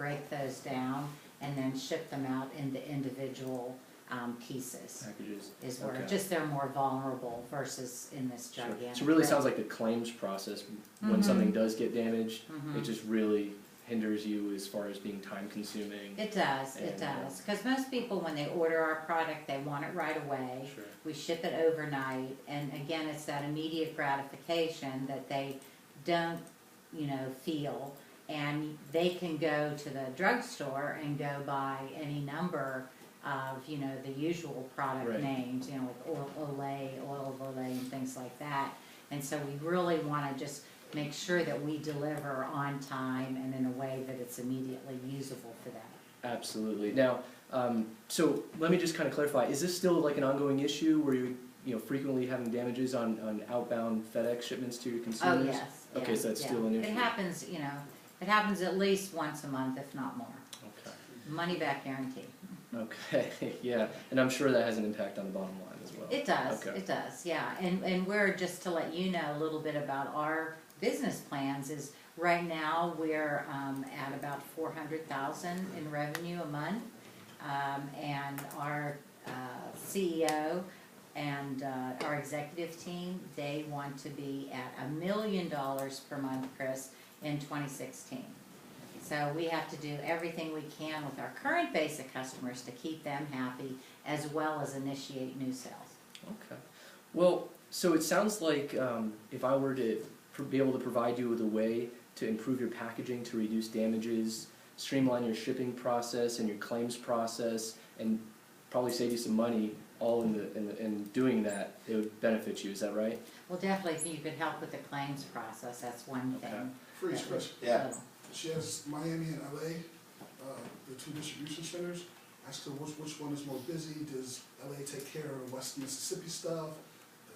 break those down and then ship them out into individual pieces. Packages. Is where Okay. just they're more vulnerable versus in this Sure. gigantic. So it really thing. sounds like the claims process, when Mhm. something does get damaged, Mhm. it just really hinders you as far as being time consuming. It does, it And, does, because most people, when they order our product, they want it right away. Sure. We ship it overnight, and again, it's that immediate gratification that they don't, feel. And they can go to the drugstore and go buy any number of, the usual product Right. names, like Olay, Oil of Olay, and things like that. And so we really wanna just make sure that we deliver on time and in a way that it's immediately usable for them. Absolutely. Now, so let me just kind of clarify, is this still like an ongoing issue where you're frequently having damages on outbound FedEx shipments to your Oh, consumers? yes. Okay, so that's yeah. still an issue. It happens, it happens at least once a month, if not more. Okay. Money back guarantee. Okay, yeah, and I'm sure that has an impact on the bottom line as well. It does, Okay. it does, yeah. And we're, just to let you know a little bit about our business plans, is right now we're at about 400,000 in revenue a month. And our CEO and our executive team, they want to be at $1 million per month, Chris, in 2016. So we have to do everything we can with our current basic customers to keep them happy, as well as initiate new sales. Okay. Well, so it sounds like if I were to be able to provide you with a way to improve your packaging, to reduce damages, streamline your shipping process and your claims process, and probably save you some money, all in doing that, it would benefit you. Is that right? Well, definitely, if you could help with the claims process, that's one Okay. thing. Freeze question. Yeah. She has Miami and LA, the two distribution centers. Asked her which one is more busy. Does LA take care of West Mississippi stuff?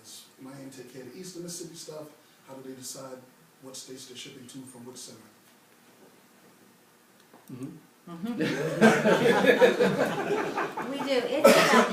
Does Miami take care of the Eastern Mississippi stuff? How do they decide what states they're shipping to from which center? Mm-hmm. We do,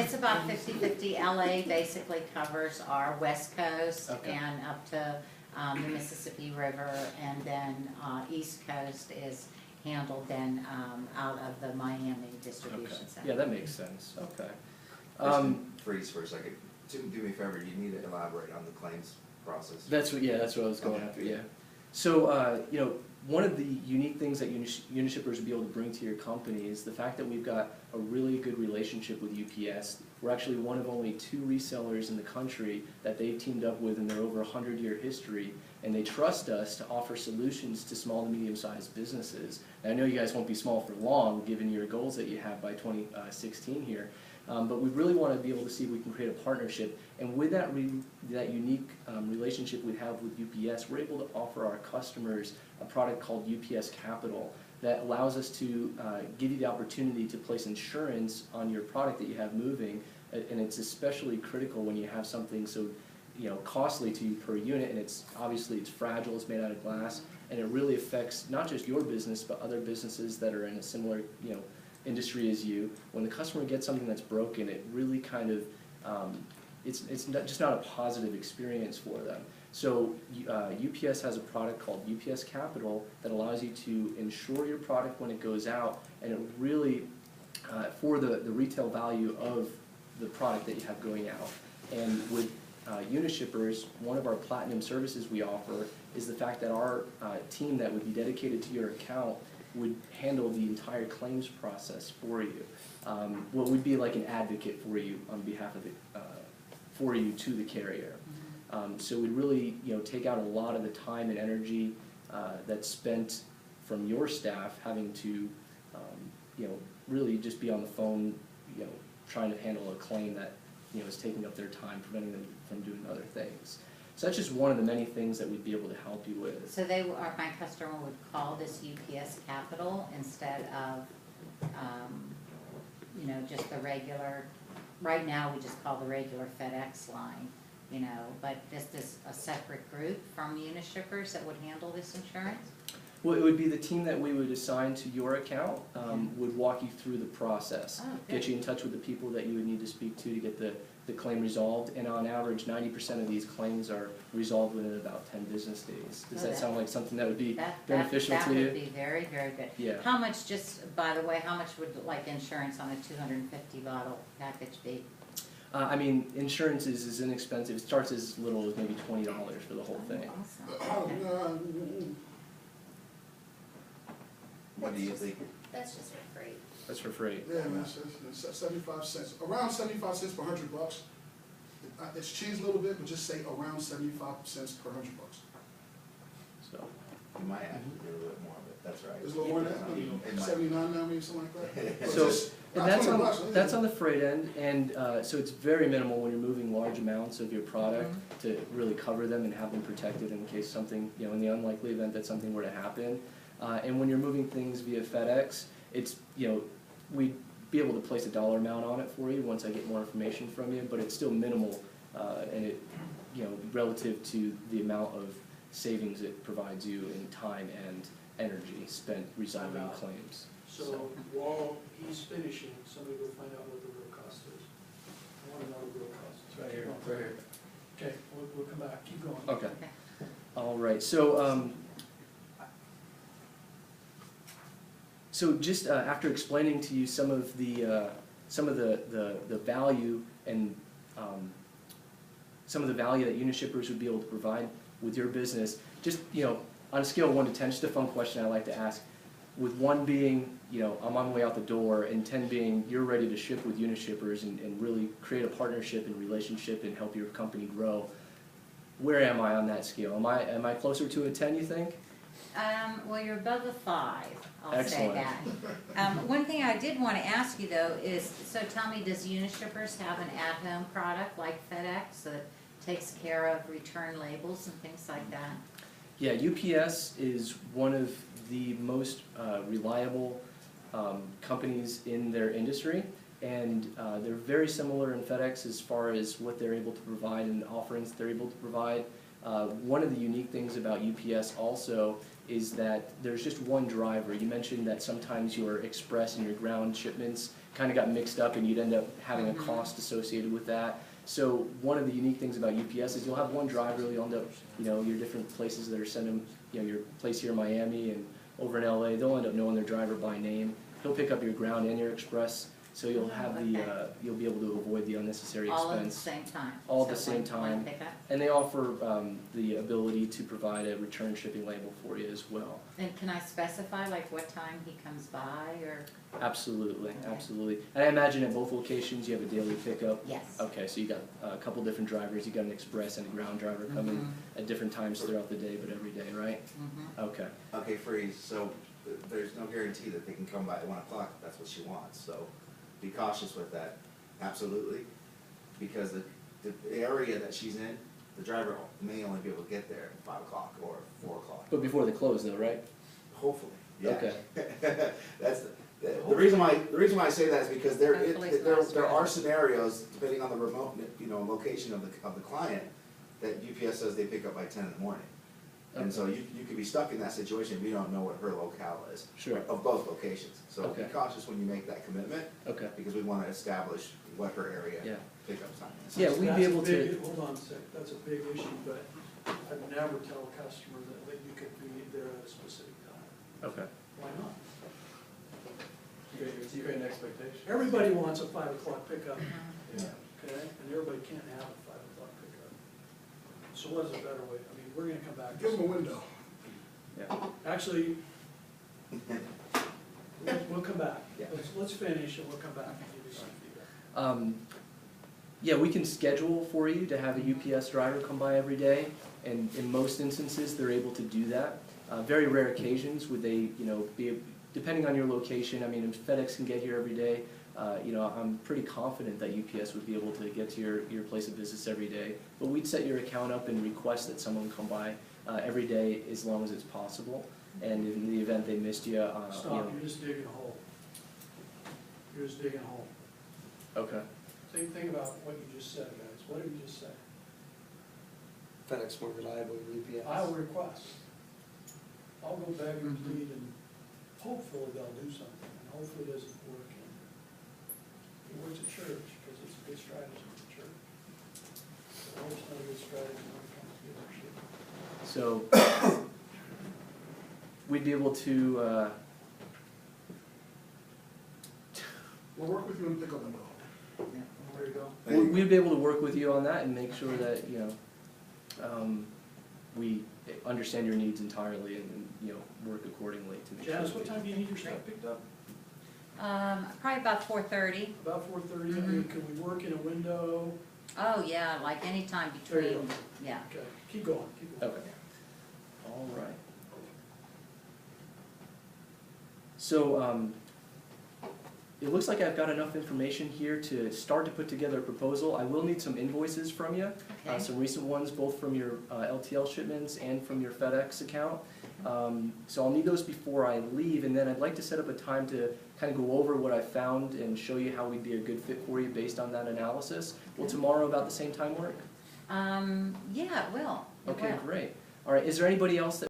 it's about 50-50. LA basically covers our west coast Okay. and up to the Mississippi River, and then east coast is handled then out of the Miami Okay. distribution center. Yeah, that makes sense. Okay. Freeze for a second. Tim, do me a favor, you need to elaborate on the claims process. That's what I was going Okay. after. Yeah. So one of the unique things that Unishippers would be able to bring to your company is the fact that we've got a really good relationship with UPS. We're actually one of only 2 resellers in the country that they've teamed up with in their over 100-year history, and they trust us to offer solutions to small to medium-sized businesses. And I know you guys won't be small for long, given your goals that you have by 2016 here, but we really want to be able to see if we can create a partnership. And with that unique relationship we have with UPS, we're able to offer our customers a product called UPS Capital that allows us to give you the opportunity to place insurance on your product that you have moving, and it's especially critical when you have something so costly to you per unit, and it's fragile, it's made out of glass, and it really affects not just your business but other businesses that are in a similar industry as you. When the customer gets something that's broken, it really kind of it's just not a positive experience for them. So UPS has a product called UPS Capital that allows you to insure your product when it goes out, and it really for the retail value of the product that you have going out. And with Unishippers, one of our platinum services we offer is the fact that our team that would be dedicated to your account would handle the entire claims process for you. What would be like an advocate for you on behalf of for you to the carrier. So we'd really take out a lot of the time and energy that's spent from your staff having to really just be on the phone trying to handle a claim that is taking up their time, preventing them from doing other things. So that's just one of the many things that we'd be able to help you with. So my customer would call this UPS Capital instead of, just the regular, right now we just call the regular FedEx line, but this is a separate group from Unishippers that would handle this insurance? Well, it would be the team that we would assign to your account, would walk you through the process. Oh, Get good. you in touch with the people that you would need to speak to get the claim resolved. And on average, 90% of these claims are resolved within about 10 business days. Does Oh, that that- sound like something that would be That beneficial to you? would be very, very good. Yeah. How much, just by the way, how much would like insurance on a 250 bottle package be? I mean, insurance is inexpensive. It starts as little as maybe $20 for the whole thing. Awesome. Okay. What do you think? That's just for free. That's for free. Yeah, man, it's 75 cents, around 75 cents per $100. It's changed a little bit, but just say around 75 cents per $100. So, You might have to do a little bit more, but that's right. There's a little more than It that, might. 79 now, maybe something like that. But So- just and about that's $20, that's on the freight end, and so it's very minimal when you're moving large amounts of your product to really cover them and have them protected in case something, in the unlikely event that something were to happen. And when you're moving things via FedEx, it's, we'd be able to place a dollar amount on it for you once I get more information from you, but it's still minimal, and it, relative to the amount of savings it provides you in time and energy spent resolving Time out. claims. So while he's finishing, somebody go find out what the real cost is. I wanna know the real cost. It's right here, Keep right going. here. Okay, we'll come back, keep going. Okay. Okay. All right, so just after explaining to you some of the value and some of the value that Unishippers would be able to provide with your business, just on a scale of 1 to 10, just a fun question I like to ask. With 1 being, I'm on my way out the door, and 10 being you're ready to ship with Unishippers and really create a partnership and relationship and help your company grow. Where am I on that scale? Am I closer to a 10, you think? Well, you're above a 5, I'll Excellent. say that. One thing I did want to ask you though is, so tell me, does Unishippers have an at-home product like FedEx that takes care of return labels and things like that? Yeah, UPS is one of the most reliable companies in their industry, and they're very similar in FedEx as far as what they're able to provide and offerings they're able to provide. One of the unique things about UPS also is that there's just one driver. You mentioned that sometimes your express and your ground shipments kind of got mixed up and you'd end up having a cost associated with that. So one of the unique things about UPS is you'll have one driver, you'll end up, your different places that are sending, your place here in Miami and over in LA, they'll end up knowing their driver by name. He'll pick up your ground and your express, so you'll have you'll be able to avoid the unnecessary expense. All at the same time? All at the So same one time. pickup? And they offer the ability to provide a return shipping label for you as well. And can I specify like what time he comes by or? Absolutely, Okay. absolutely. And I imagine at both locations you have a daily pickup. Yes. Okay, so you got a couple different drivers. You got an express and a ground driver coming at different times throughout the day, but every day, right? Mhm. Okay. Okay, freeze, so there's no guarantee that they can come by at 1 o'clock, if that's what she wants, so be cautious with that, absolutely. Because the area that she's in, the driver may only be able to get there at 5 o'clock or 4 o'clock. But before they close though, right? Hopefully, yeah. Okay. That's the reason why I say that is because Hopefully it's not there are stressed. scenarios, depending on the remote, location of the client, that UPS says they pick up by 10 in the morning. And so you could be stuck in that situation if you don't know what her locale is. Sure. Of both locations. So be Okay. cautious when you make that commitment, Okay. because we wanna establish what her area Yeah. pickup time is. Yeah, we'd be That's a able to. big- Hold on a sec, that's a big issue, but I'd never tell a customer that you could be there at a specific time. Okay. Why not? You create an expectation. Everybody wants a 5 o'clock pickup, Yeah. okay, and everybody can't have a 5 o'clock pickup. So what is a better way? I mean, we're gonna come back. Give them a window. Yeah. Actually, we'll come back. Yeah. Let's finish and we'll come back and give you some feedback. Yeah, we can schedule for you to have a UPS driver come by every day, and in most instances, they're able to do that. Very rare occasions would they, be, depending on your location, I mean, if FedEx can get here every day, I'm pretty confident that UPS would be able to get to your place of business every day. But we'd set your account up and request that someone come by every day as long as it's possible. And in the event they missed you, Stop, you're just digging a hole. You're just digging a hole. Okay. Think about what you just said, guys. What did you just say? FedEx more reliable than UPS. I will request. I'll go back and plead, and hopefully they'll do something, and hopefully it doesn't work. And it works at church, because it's a good strategy for church. But it's not a good strategy when it comes to leadership. So we'd be able to, We'll work with you and pick up and go. There you go. Thank you. we'd be able to work with you on that and make sure that, we understand your needs entirely and, work accordingly to make sure. Janice, that what we- time do you need your stuff picked up? Probably about 4:30. About 4:30, Mhm. could we work in a window? Oh, yeah, like anytime There you between, go. yeah. Okay, keep going, keep going. Okay. All right. So, it looks like I've got enough information here to start to put together a proposal. I will need some invoices from you, Okay. some recent ones, both from your LTL shipments and from your FedEx account. So I'll need those before I leave, and then I'd like to set up a time to kind of go over what I found and show you how we'd be a good fit for you based on that analysis. Will tomorrow about the same time work? Yeah, it will. It Okay, will. great. All right, is there anybody else that